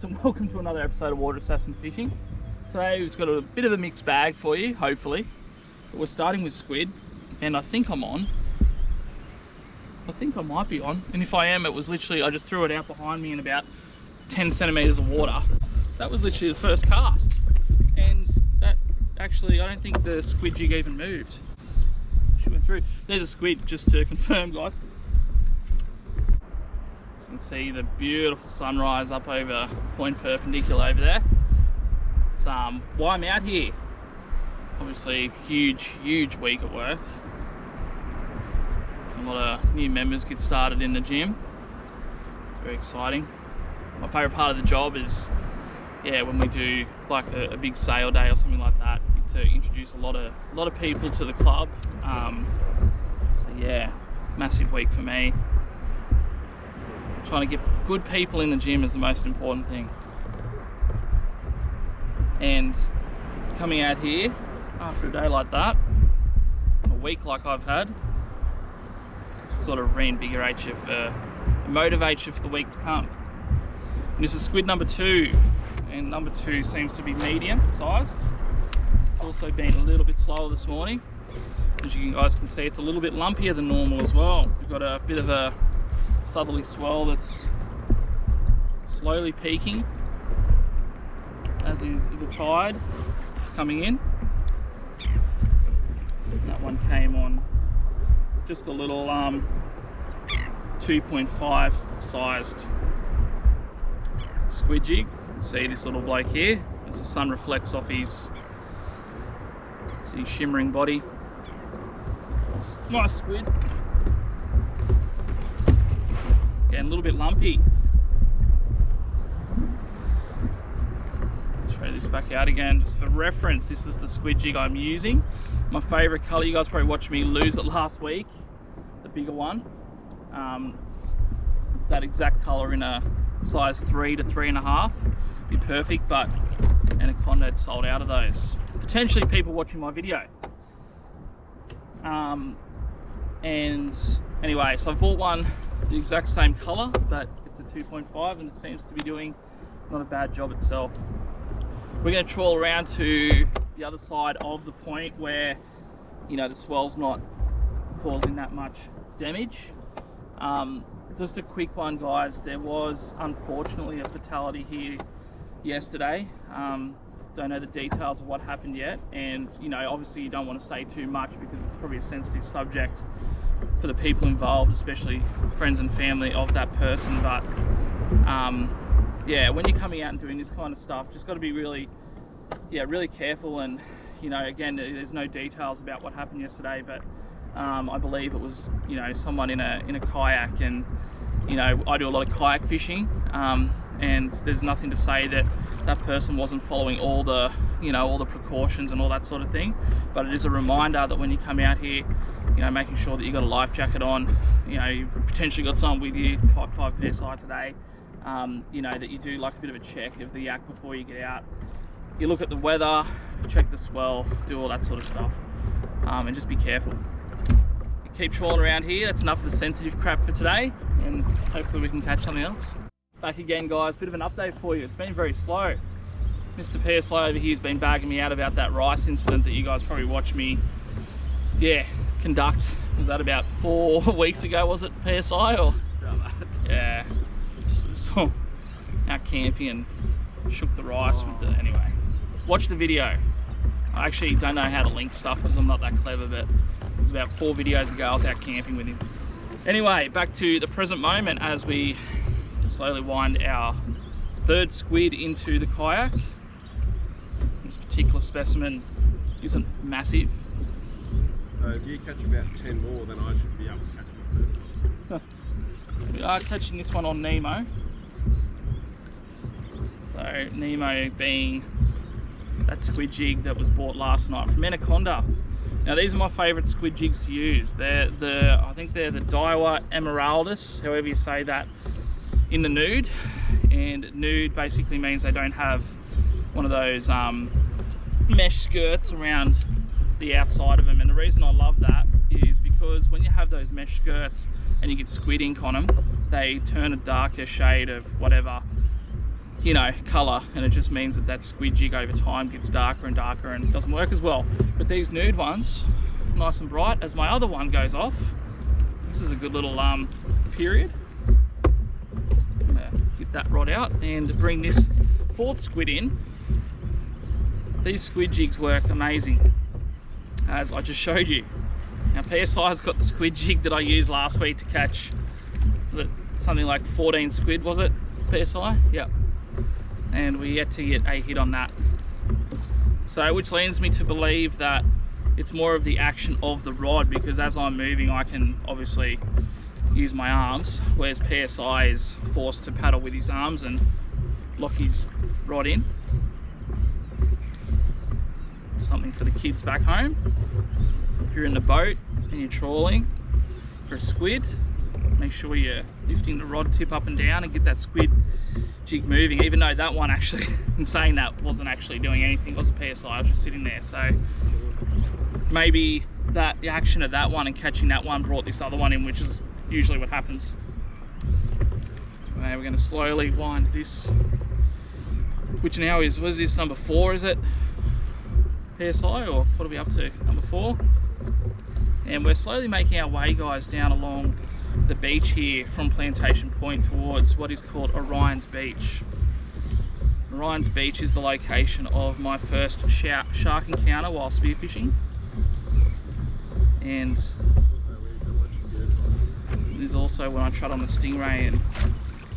And welcome to another episode of Water Assassin Fishing. Today we've got a bit of a mixed bag for you, hopefully. But we're starting with squid, and I think I'm on. I think I might be on, and if I am, it was literally, I just threw it out behind me in about 10 centimeters of water. That was literally the first cast, and that actually, I don't think the squid jig even moved. She went through. There's a squid, just to confirm, guys. You can see the beautiful sunrise up over Point Perpendicular over there. It's why I'm out here. Obviously, huge week at work. A lot of new members get started in the gym. It's very exciting. My favourite part of the job is, yeah, when we do like a big sale day or something like that, to introduce a lot of people to the club. So yeah, massive week for me. Trying to get good people in the gym is the most important thing. And coming out here after a day like that, a week like I've had, sort of reinvigorates you motivates you for the week to come. And this is squid number 2, and number 2 seems to be medium sized. It's also been a little bit slower this morning. As you guys can see, it's a little bit lumpier than normal as well. We've got a bit of a southerly swell that's slowly peaking, as is the tide. It's coming in. And that one came on just a little 2.5 sized squid jig. You can see this little bloke here as the sun reflects off his shimmering body. Nice squid. Again, a little bit lumpy. Throw this back out again just for reference. This is the squid jig I'm using. My favourite colour. You guys probably watched me lose it last week. The bigger one. That exact colour in a size 3 to 3.5 be perfect, but Anaconda had sold out of those. Potentially people watching my video. And anyway, so I've bought one the exact same colour, but it's a 2.5 and it seems to be doing not a bad job itself. We're going to trawl around to the other side of the point where, you know, the swell's not causing that much damage. Just a quick one, guys. There was unfortunately a fatality here yesterday. Don't know the details of what happened yet, and you know, obviously you don't want to say too much because it's probably a sensitive subject for the people involved, especially friends and family of that person. But yeah, when you're coming out and doing this kind of stuff, just got to be really careful. And you know, again, there's no details about what happened yesterday, but I believe it was, you know, someone in a kayak, and you know, I do a lot of kayak fishing, and there's nothing to say that that person wasn't following all the, you know, all the precautions and all that sort of thing. But it is a reminder that when you come out here, you know, making sure that you got a life jacket on, you know, you potentially got something with you, 5 PSI today, you know, that you do like a bit of a check of the yak before you get out. You look at the weather, check the swell, do all that sort of stuff, and just be careful. You keep trawling around here. That's enough of the sensitive crap for today, and hopefully we can catch something else. Back again, guys, bit of an update for you. It's been very slow. Mr. PSI over here has been bagging me out about that rice incident that you guys probably watched me, yeah, conduct. Was that about 4 weeks ago, was it, PSI? Or yeah, so out camping and shook the rice with the, anyway. Watch the video. I actually don't know how to link stuff because I'm not that clever, but it was about 4 videos ago I was out camping with him. Anyway, back to the present moment as we slowly wind our 3rd squid into the kayak. This particular specimen isn't massive. So if you catch about 10 more, then I should be able to catch them first. We are catching this one on Nemo. So Nemo being that squid jig that was bought last night from Anaconda. Now these are my favourite squid jigs to use. I think they're the Daiwa Emeraldus, however you say that, in the nude. And nude basically means they don't have one of those mesh skirts around the outside of them. And the reason I love that is because when you have those mesh skirts and you get squid ink on them, they turn a darker shade of whatever you know, colour, and it just means that that squid jig over time gets darker and darker and doesn't work as well. But these nude ones, nice and bright. As my other one goes off, this is a good little period. Get that rod out and bring this fourth squid in. These squid jigs work amazing, as I just showed you. Now PSI's got the squid jig that I used last week to catch something like 14 squid, was it, PSI? Yep. And we yet to get a hit on that. So, which leads me to believe that it's more of the action of the rod, because as I'm moving I can obviously use my arms, whereas PSI is forced to paddle with his arms and lock his rod in. Something for the kids back home. If you're in the boat and you're trawling for a squid, make sure you're lifting the rod tip up and down and get that squid jig moving, even though that one actually, in saying that, wasn't actually doing anything. It was a PSI, I was just sitting there. So maybe that the action of that one and catching that one brought this other one in, which is usually what happens. Okay, we're going to slowly wind this, which now is, what is this, number 4, is it? PSI, or what are we up to? Number 4. And we're slowly making our way, guys, down along the beach here from Plantation Point towards what is called Orion's Beach. Orion's Beach is the location of my first shark encounter while spearfishing, and it is also when I tried on the stingray and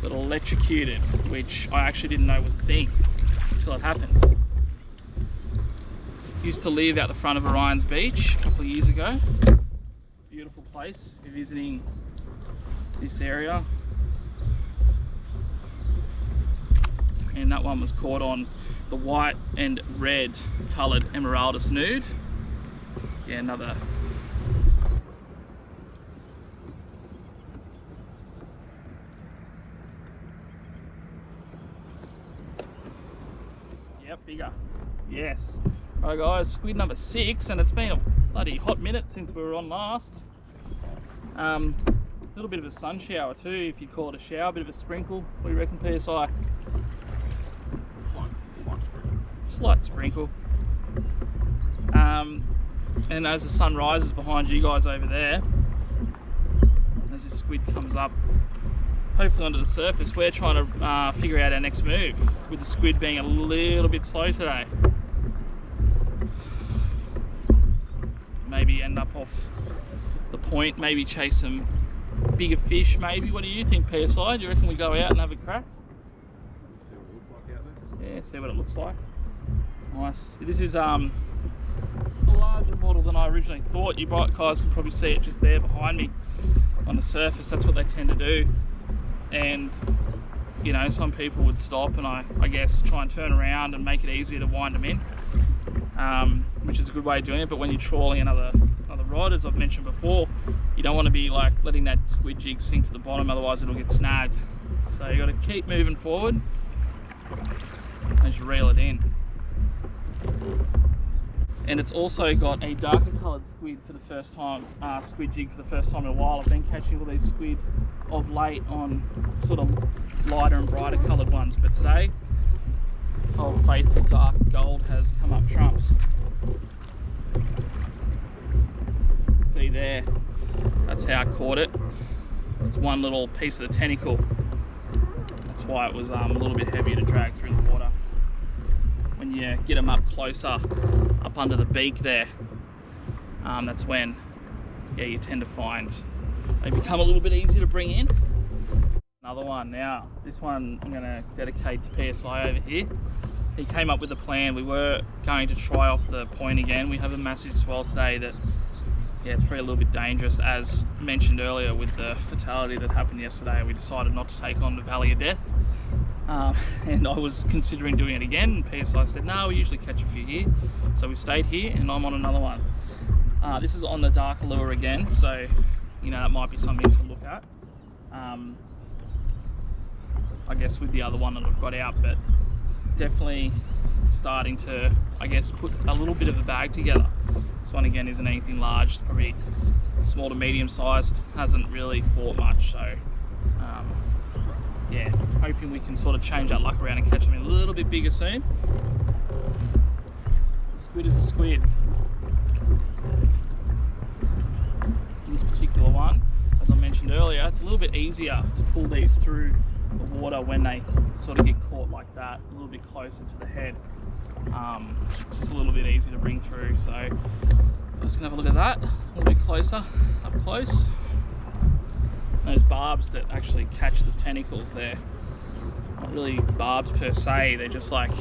got electrocuted, which I actually didn't know was a thing until it happened. Used to live out the front of Orion's Beach a couple of years ago. Beautiful place if you're visiting this area. And that one was caught on the white and red coloured Emeraldus nude. Yeah, another. Yep, bigger. Yes. Alright guys, squid number 6, and it's been a bloody hot minute since we were on last. A little bit of a sun shower too, if you call it a shower, a bit of a sprinkle. What do you reckon, PSI? Slight sprinkle. Slight sprinkle. And as the sun rises behind you guys over there, as this squid comes up, hopefully onto the surface, we're trying to figure out our next move, with the squid being a little bit slow today. Maybe end up off the point, maybe chase some bigger fish, maybe. What do you think, PSI? Do you reckon we go out and have a crack? See what it looks like out there? Yeah, see what it looks like. Nice. This is a larger model than I originally thought. You guys can probably see it just there behind me on the surface. That's what they tend to do. And you know, some people would stop and I guess try and turn around and make it easier to wind them in, which is a good way of doing it. But when you're trawling another rod, as I've mentioned before, you don't want to be like letting that squid jig sink to the bottom, otherwise it'll get snagged. So you got to keep moving forward as you reel it in. And it's also got a darker coloured squid for the first time, squid jig for the first time in a while. I've been catching all these squid of late on sort of lighter and brighter coloured ones, but today, old faithful dark gold has come up trumps. See there, that's how I caught it. It's one little piece of the tentacle. That's why it was a little bit heavier to drag through the water. When you get them up closer, up under the beak there, that's when, yeah, you tend to find they become a little bit easier to bring in. Another one now. This one I'm going to dedicate to PSI over here. He came up with a plan. We were going to try off the point again. We have a massive swell today that, yeah, it's probably a little bit dangerous, as mentioned earlier with the fatality that happened yesterday. We decided not to take on the Valley of Death. And I was considering doing it again, and PSI said, no, we usually catch a few here. So we stayed here and I'm on another one. This is on the darker lure again, so you know, that might be something to look at. I guess with the other one that I've got out, but definitely starting to, I guess, put a little bit of a bag together. This one again isn't anything large, it's probably small to medium sized, hasn't really fought much, so yeah, hoping we can sort of change that luck around and catch something a little bit bigger soon. Squid is a squid. This particular one, as I mentioned earlier, it's a little bit easier to pull these through the water when they sort of get caught like that, a little bit closer to the head. Just a little bit easier to bring through. So let's have a look at that a little bit closer, up close. Those barbs that actually catch the tentacles, they're not really barbs per se, they're just like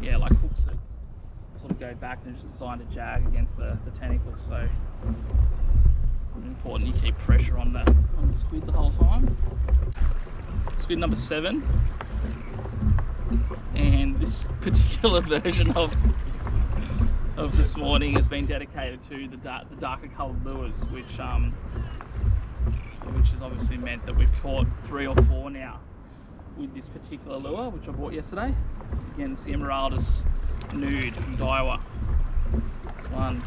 yeah, like hooks that sort of go back and just designed to jag against the tentacles. So important you keep pressure on the squid the whole time. Squid number 7, and this particular version of this morning has been dedicated to the darker coloured lures, which has obviously meant that we've caught 3 or 4 now with this particular lure, which I bought yesterday. Again, it's the Emeraldus Nude from Daiwa. This one,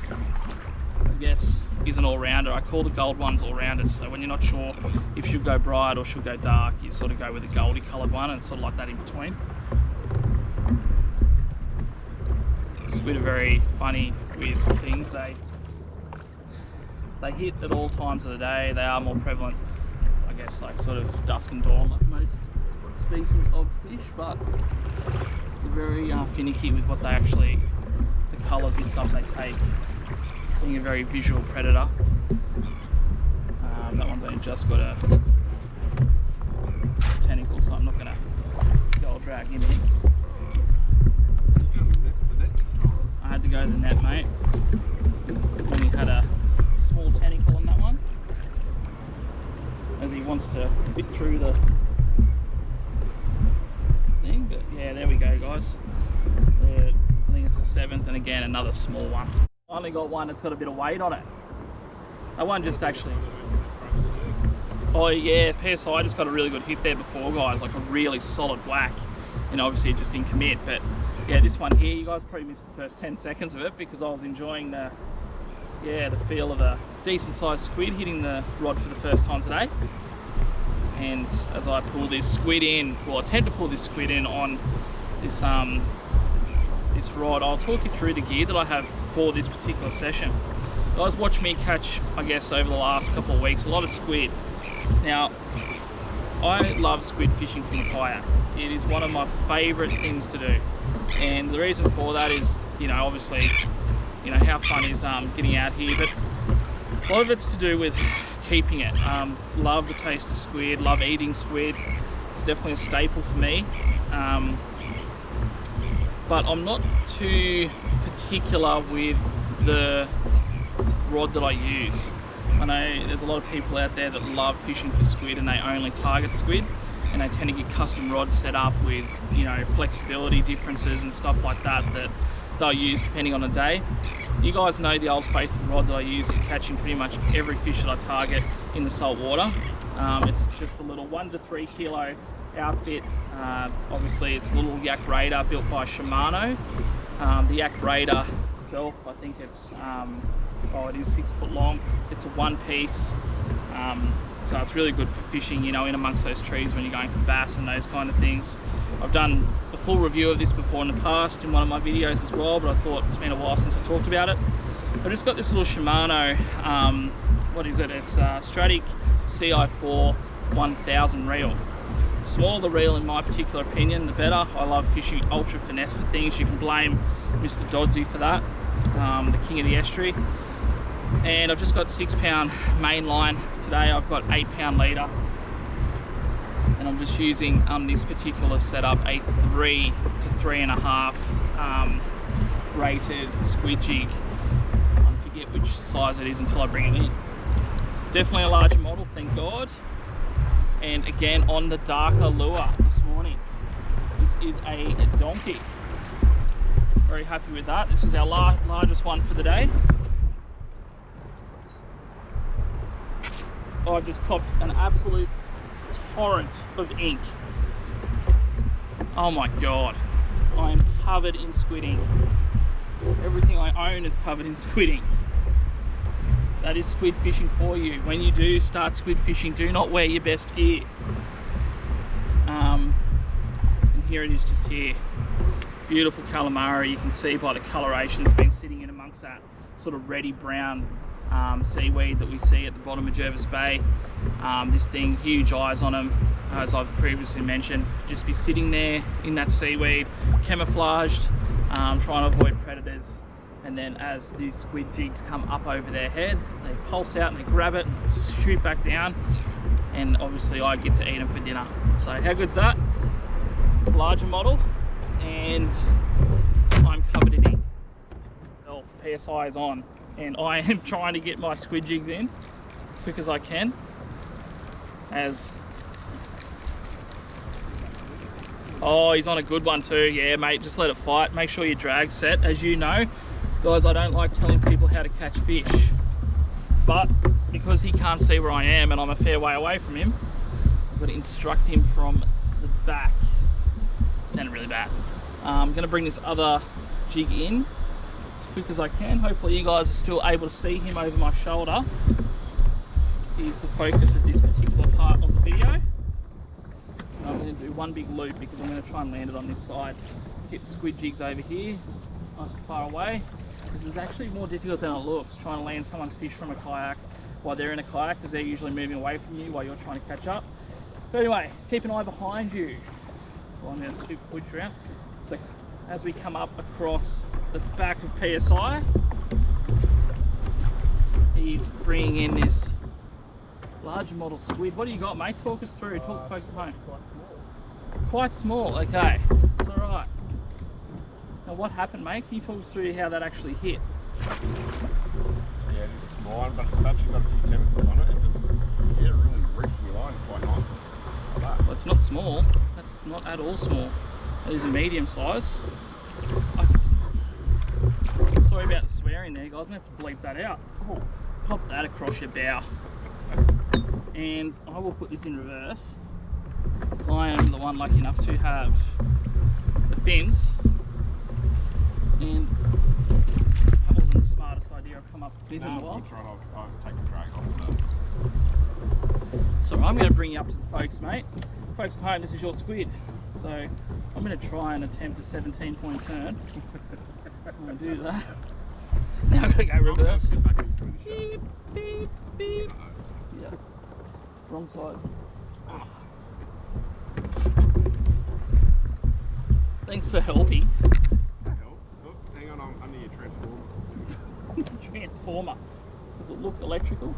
I guess, is an all-rounder. I call the gold ones all-rounders, so when you're not sure if she'll go bright or she'll go dark, you sort of go with a goldy coloured one, and sort of like that in between. Squid are very funny with things. They hit at all times of the day. They are more prevalent, I guess, like sort of dusk and dawn, like most species of fish, but they're very finicky with what they actually, the colours and stuff they take, being a very visual predator. That one's only just got a tentacle, so I'm not going to skull drag him in. I had to go to the net, mate. Only had a small tentacle on that one, as he wants to fit through the thing. But yeah, there we go, guys. I think it's a 7th, and again another small one. Finally got one that's got a bit of weight on it. That one just actually, oh yeah, PSI just got a really good hit there before, guys, like a really solid whack, and obviously it just didn't commit. But yeah, this one here, you guys probably missed the first 10 seconds of it because I was enjoying the feel of a decent sized squid hitting the rod for the first time today. And as I pull this squid in, well, attempt to pull this squid in on this this rod, I'll talk you through the gear that I have for this particular session. You guys watch me catch, I guess, over the last couple of weeks, a lot of squid. Now, I love squid fishing from the kayak. It is one of my favourite things to do, and the reason for that is, you know, obviously, you know, how fun is getting out here, but a lot of it's to do with keeping it. Love the taste of squid, love eating squid. It's definitely a staple for me. But I'm not too particular with the rod that I use. I know there's a lot of people out there that love fishing for squid and they only target squid, and they tend to get custom rods set up with, you know, flexibility differences and stuff like that that they'll use depending on the day. You guys know the old faithful rod that I use for catching pretty much every fish that I target in the salt water. It's just a little 1 to 3 kilo outfit. Obviously it's a little Yak Raider built by Shimano. The Yak Raider itself, I think it's it is 6 foot long. It's a one piece, so it's really good for fishing, you know, in amongst those trees when you're going for bass and those kind of things. I've done a full review of this before in the past in one of my videos as well, but I thought it's been a while since I talked about it. I've just got this little Shimano, what is it? It's Stratic CI4 1000 reel. The smaller the reel, in my particular opinion, the better. I love fishing ultra finesse for things. You can blame Mr. Dodsey for that, the king of the estuary. And I've just got 6 pound main line. Today I've got 8 pound leader. And I'm just using this particular setup, a 3 to 3.5 rated squid jig. I forget which size it is until I bring it in. Definitely a larger model, thank God. And again, on the darker lure this morning. This is a donkey. Very happy with that. This is our largest one for the day. I've just copped an absolute torrent of ink. Oh my God, I am covered in squid ink. Everything I own is covered in squid ink. that is squid fishing for you. When you do start squid fishing, do not wear your best gear. And here it is, just here. Beautiful calamari. You can see by the coloration it's been sitting in amongst that sort of reddy brown seaweed that we see at the bottom of Jervis Bay. This thing, huge eyes on them, as I've previously mentioned. Just be sitting there in that seaweed, camouflaged, trying to avoid predators. And then as these squid jigs come up over their head, they pulse out and they grab it and shoot back down. And obviously I get to eat them for dinner. So how good's that? Larger model, and I'm covered in ink. Well, PSI is on, and I am trying to get my squid jigs in as quick as I can. Oh, he's on a good one too. Yeah, mate, just let it fight. Make sure your drag's set. As you know, guys, I don't like telling people how to catch fish, but because he can't see where I am and I'm a fair way away from him, I've got to instruct him from the back. It sounded really bad. I'm going to bring this other jig in as quick as I can. Hopefully you guys are still able to see him over my shoulder. He's the focus of this particular part of the video. I'm going to do one big loop because I'm going to try and land it on this side. Get the squid jigs over here, nice and far away. This is actually more difficult than it looks, trying to land someone's fish from a kayak while they're in a kayak, because they're usually moving away from you while you're trying to catch up. But anyway, keep an eye behind you. So I'm going to scoop footage around. So as we come up across the back of PSI, he's bringing in this larger model squid. What do you got, mate? Talk us through. Talk to folks at home. Quite small. Okay, it's all right. Now, what happened, mate? Can you talk us through how that actually hit? Yeah, this is a small one, but it's actually got a few chemicals on it, and just really reefed my line quite nicely. Like that. Well, it's not small. That's not at all small. It is a medium size. Sorry about the swearing there, guys. I'm gonna have to bleep that out. Oh, pop that across your bow. And I will put this in reverse, as I am the one lucky enough to have the fins. And that wasn't the smartest idea I've come up with in a while. I've taken the drag off. So I'm going to bring you up to the folks, mate. Folks at home, this is your squid. So I'm going to try and attempt a 17-point turn. I'm going to do that. Now I've got to go reverse. Beep, beep, beep. Yeah. Wrong side. Thanks for helping. Hang on, I'm under your transformer. Transformer. Does it look electrical?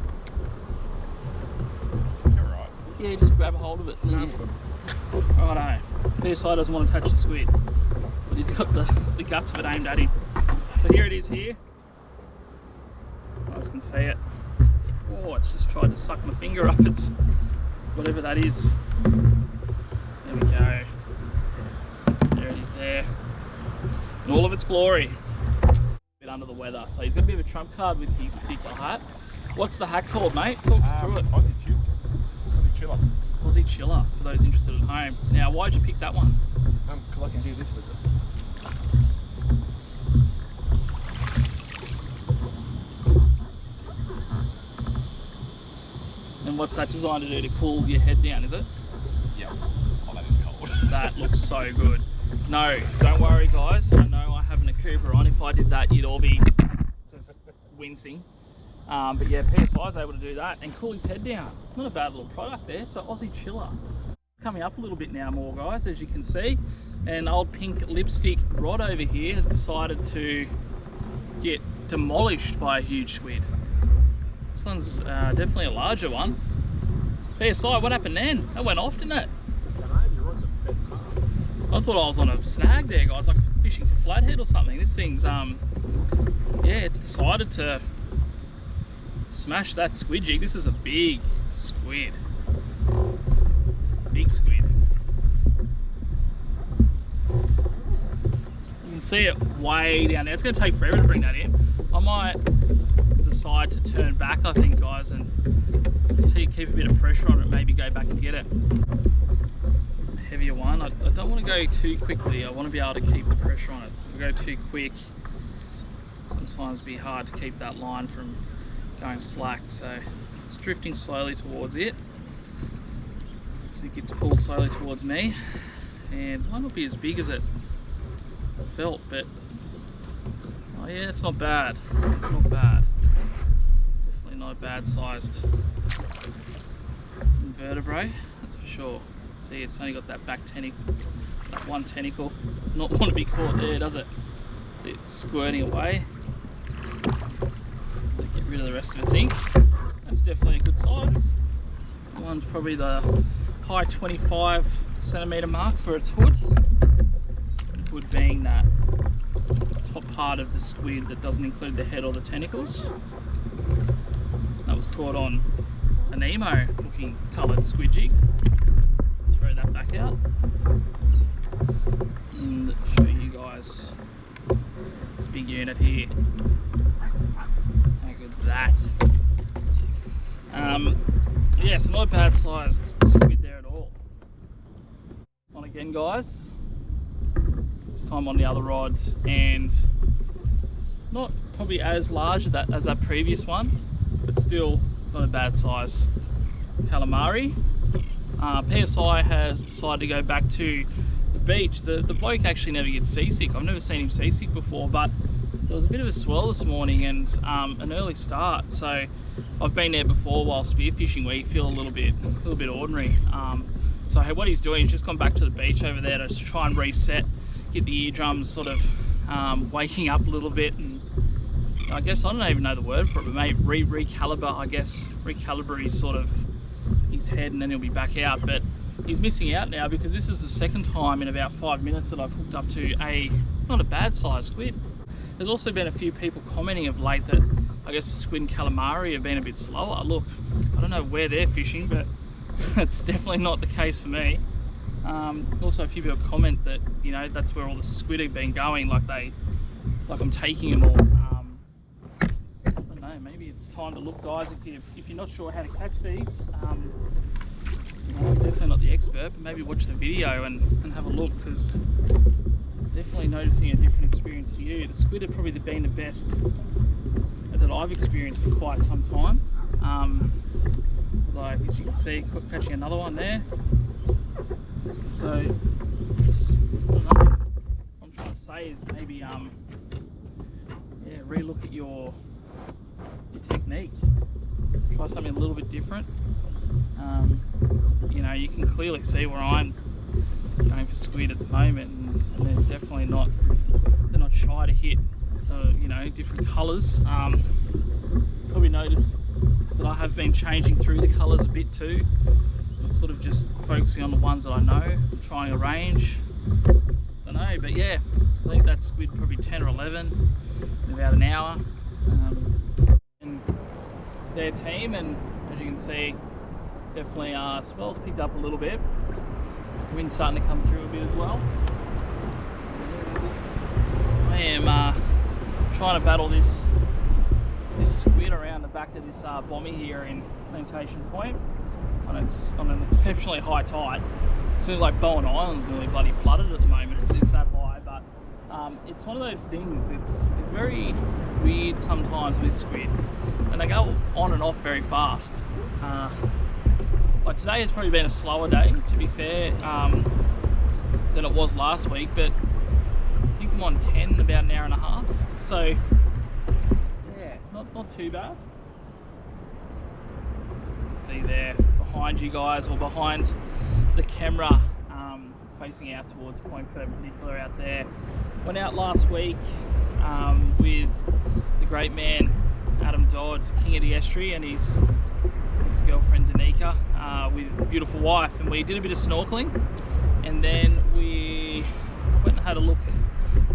You're right. Yeah, just grab a hold of it. Righto. PSI doesn't want to touch the squid, but he's got the guts of it aimed at him. So here it is here. You guys can see it. Oh, it's just tried to suck my finger up. It's whatever that is. There we go. There it is there. In all of its glory. A bit under the weather. So he's got a bit of a trump card with his particular hat. What's the hat called, mate? Talk us through it. Aussie Chiller. Aussie Chiller, for those interested at home. Now, why'd you pick that one? Because I can do this with it. And what's that designed to do, to cool your head down, is it? Yeah. Oh, that is cold. That looks so good. No, don't worry, guys. I know I haven't a Cooper on. If I did that, you'd all be just wincing. But yeah, PSI is able to do that and cool his head down. Not a bad little product there. So Aussie Chiller. Coming up a little bit now more, guys, as you can see. And old pink lipstick rod over here has decided to get demolished by a huge squid. This one's definitely a larger one. PSI, what happened then? That went off, didn't it? I thought I was on a snag there, guys, like fishing for flathead or something. This thing's, yeah, it's decided to smash that squid jig. This is a big squid. Big squid. You can see it way down there. It's going to take forever to bring that in. I might decide to turn back, I think, guys, and keep a bit of pressure on it, maybe go back and get it. Heavier one. I don't want to go too quickly. I want to be able to keep the pressure on it. If I go too quick, sometimes it'd be hard to keep that line from going slack, so it's drifting slowly towards it. As it gets pulled slowly towards me, and it might not be as big as it felt, but oh yeah, it's not bad. It's not bad. Definitely not a bad sized invertebrate, that's for sure. See, it's only got that back tentacle, that one tentacle. Does not want to be caught there, does it? See, it's squirting away. Get rid of the rest of its ink. That's definitely a good size. That one's probably the high 25 centimetre mark for its hood. Hood being that top part of the squid that doesn't include the head or the tentacles. That was caught on a Nemo looking coloured squid jig. Throw that back out and show you guys this big unit here. How good's that? Yeah, so not a bad sized squid there at all. On again, guys. This time on the other rod, and not probably as large as that previous one, but still not a bad size calamari. PSI has decided to go back to the beach. The bloke actually never gets seasick. I've never seen him seasick before, but there was a bit of a swell this morning and an early start. So I've been there before while spearfishing where you feel a little bit ordinary. So what he's doing is just gone back to the beach over there to try and reset, get the eardrums sort of waking up a little bit, and I guess I don't even know the word for it, but maybe recalibrate sort of his head, and then he'll be back out. But he's missing out now because this is the second time in about 5 minutes that I've hooked up to not a bad sized squid. There's also been a few people commenting of late that I guess the squid and calamari have been a bit slower. Look, I don't know where they're fishing, but it's definitely not the case for me. Also a few people comment that, you know, that's where all the squid have been going, like I'm taking them all. I don't know, maybe it's time to look, guys, if you're not sure how to catch these. You know, I'm definitely not the expert, but maybe watch the video and have a look, because definitely noticing a different experience to you. The squid have probably been the best that I've experienced for quite some time. Like, as you can see, catching another one there. So what I'm trying to say is maybe yeah, relook at your technique. Try something a little bit different. You know, you can clearly see where I'm going for squid at the moment, and there's definitely they're not shy to hit you know, different colours. Probably noticed that I have been changing through the colours a bit too. I'm sort of just focusing on the ones that I know. I'm trying a range. Don't know, but yeah, I think that squid probably 10 or 11 in about an hour. And their team, and as you can see, definitely swell's picked up a little bit. The wind's starting to come through a bit as well. I am trying to battle this squid around the back of this bommy here in Plantation Point on an exceptionally high tide. It seems like Bowen Island's nearly bloody flooded at the moment. It's that high, but it's one of those things. It's very weird sometimes with squid, and they go on and off very fast. Like today has probably been a slower day, to be fair, than it was last week, but I think I'm on 10 about an hour and a half. So yeah, not too bad. See there behind you guys, or behind the camera, facing out towards Point Perpendicular out there. Went out last week with the great man Adam Dodd, King of the Estuary, and his girlfriend Danica, with a beautiful wife, and we did a bit of snorkeling, and then we went and had a look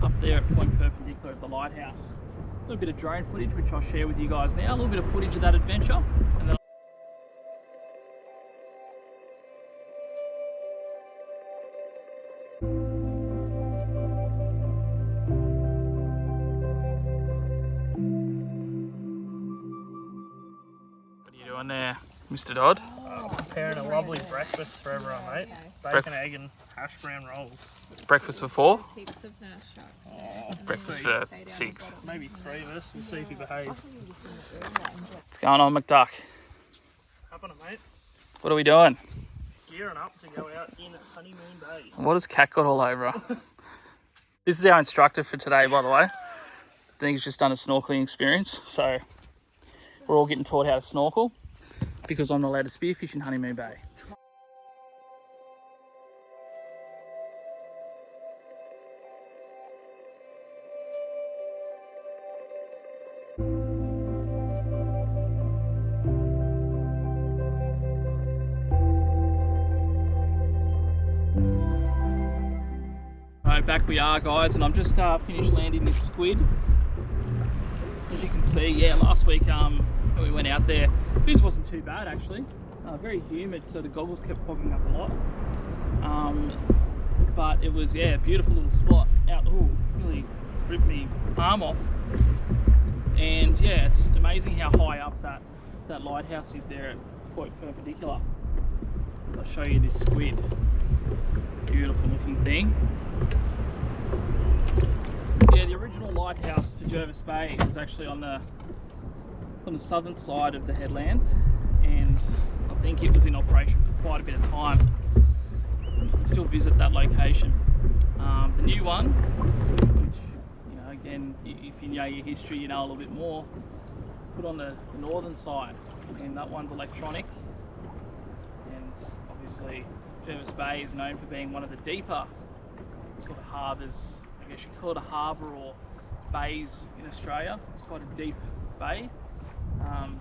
up there at Point Perpendicular at the lighthouse. A little bit of drone footage which I'll share with you guys now, a little bit of footage of that adventure, and then what are you doing there, Mr. Dodd? Preparing a lovely breakfast for everyone, mate. Bacon, egg, and hash brown rolls. Breakfast for 4? Heaps of nurse sharks there. Breakfast for 6. Maybe 3 of us. We'll see if you behave. What's going on, McDuck? Happening, mate. What are we doing? Gearing up to go out in Honeymoon Bay. What has Cat got all over her? This is our instructor for today, by the way. I think he's just done a snorkeling experience, so we're all getting taught how to snorkel because I'm not allowed to spearfish in Honeymoon Bay. Right, back we are, guys, and I'm just finished landing this squid. As you can see, yeah, last week when we went out there, this wasn't too bad actually. Very humid, so the goggles kept fogging up a lot. But it was, yeah, a beautiful little spot out. Ooh, really ripped me arm off. And yeah, it's amazing how high up that lighthouse is there at Point Perpendicular. So I'll show you this squid. Beautiful looking thing. Yeah, the original lighthouse for Jervis Bay was actually on the southern side of the headlands, and I think it was in operation for quite a bit of time. You can still visit that location. The new one, which, you know, again, if you know your history, you know a little bit more, is put on the northern side, and that one's electronic. And obviously Jervis Bay is known for being one of the deeper sort of harbours, I guess you call it a harbour or bays in Australia. It's quite a deep bay,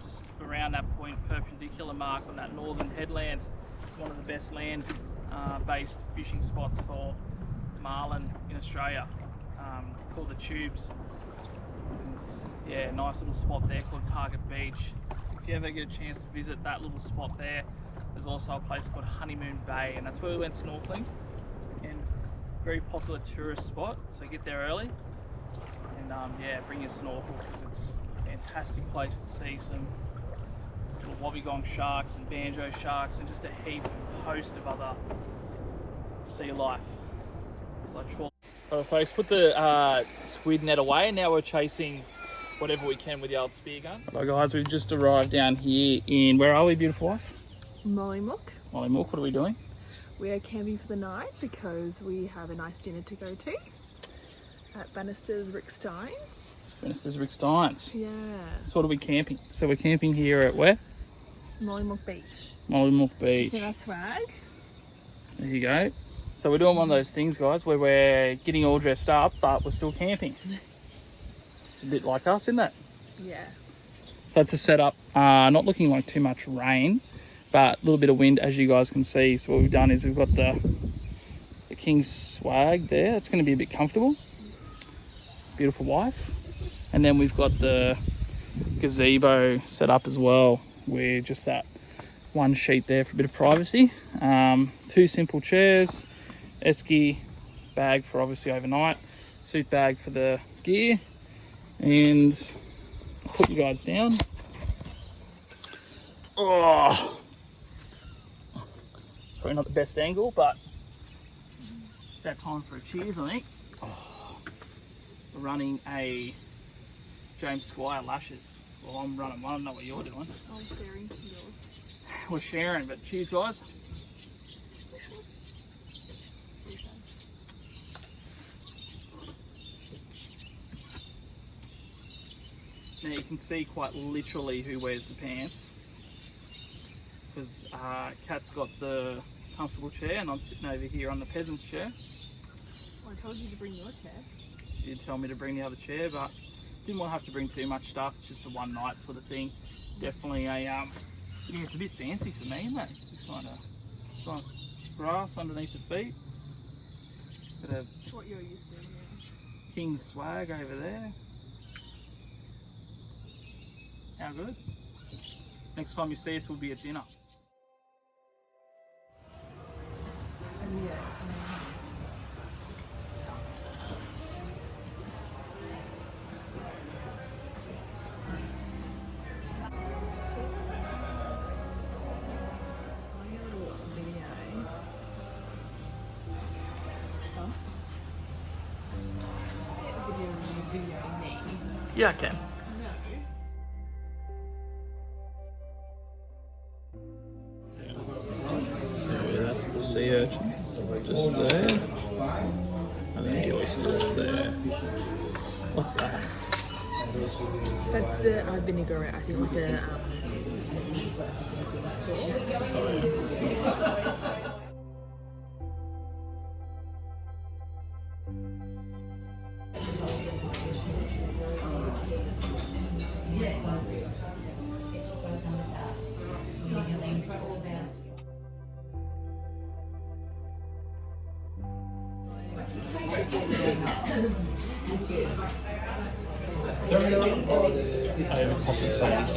just around that Point Perpendicular mark on that northern headland. It's one of the best land based fishing spots for marlin in Australia, called the Tubes. And it's, yeah, nice little spot there called Target Beach. If you ever get a chance to visit that little spot there, there's also a place called Honeymoon Bay, and that's where we went snorkeling. And very popular tourist spot, so get there early and yeah, bring your snorkel because it's a fantastic place to see some little wobbegong sharks and banjo sharks and just a host of other sea life. Alright folks, put the squid net away. Now we're chasing whatever we can with the old spear gun. Alright guys, we've just arrived down here in, where are we, beautiful wife? Mollymook. Mollymook, what are we doing? We are camping for the night because we have a nice dinner to go to at Bannister's Rick Steins. Bannister's Rick Steins. Yeah. So what are we camping? So we're camping here at where? Mollymook Beach. Mollymook Beach. Just in our swag. There you go. So we're doing one of those things, guys, where we're getting all dressed up, but we're still camping. It's a bit like us, isn't it? Yeah. So that's a setup. Not looking like too much rain, but a little bit of wind, as you guys can see. So what we've done is we've got the King's swag there. It's going to be a bit comfortable. Beautiful wife. And then we've got the gazebo set up as well, where just that one sheet there for a bit of privacy. 2 simple chairs, esky bag for obviously overnight, suit bag for the gear, and I'll put you guys down. Oh, it's probably not the best angle, but it's about time for a cheers, I think. Oh, we're running a James Squire lashes. Well, I'm running one. I don't know what you're doing. I'm sharing yours. We're sharing, but cheers, guys. Now you can see quite literally who wears the pants, because Kat's got the comfortable chair and I'm sitting over here on the peasant's chair. Well, I told you to bring your chair. She did tell me to bring the other chair, but didn't want to have to bring too much stuff. It's just a one night sort of thing. Definitely a yeah, it's a bit fancy for me, isn't it? Just kind of nice grass underneath the feet. Bit of What you're used to, yeah. King's swag over there. How good? Next time you see us, we'll be at dinner. And yeah. videoing me? Yeah, I can. So that's the sea urchin, just there. And then the oysters there. What's that? That's the vinaigrette, I think, with the Overcompensating.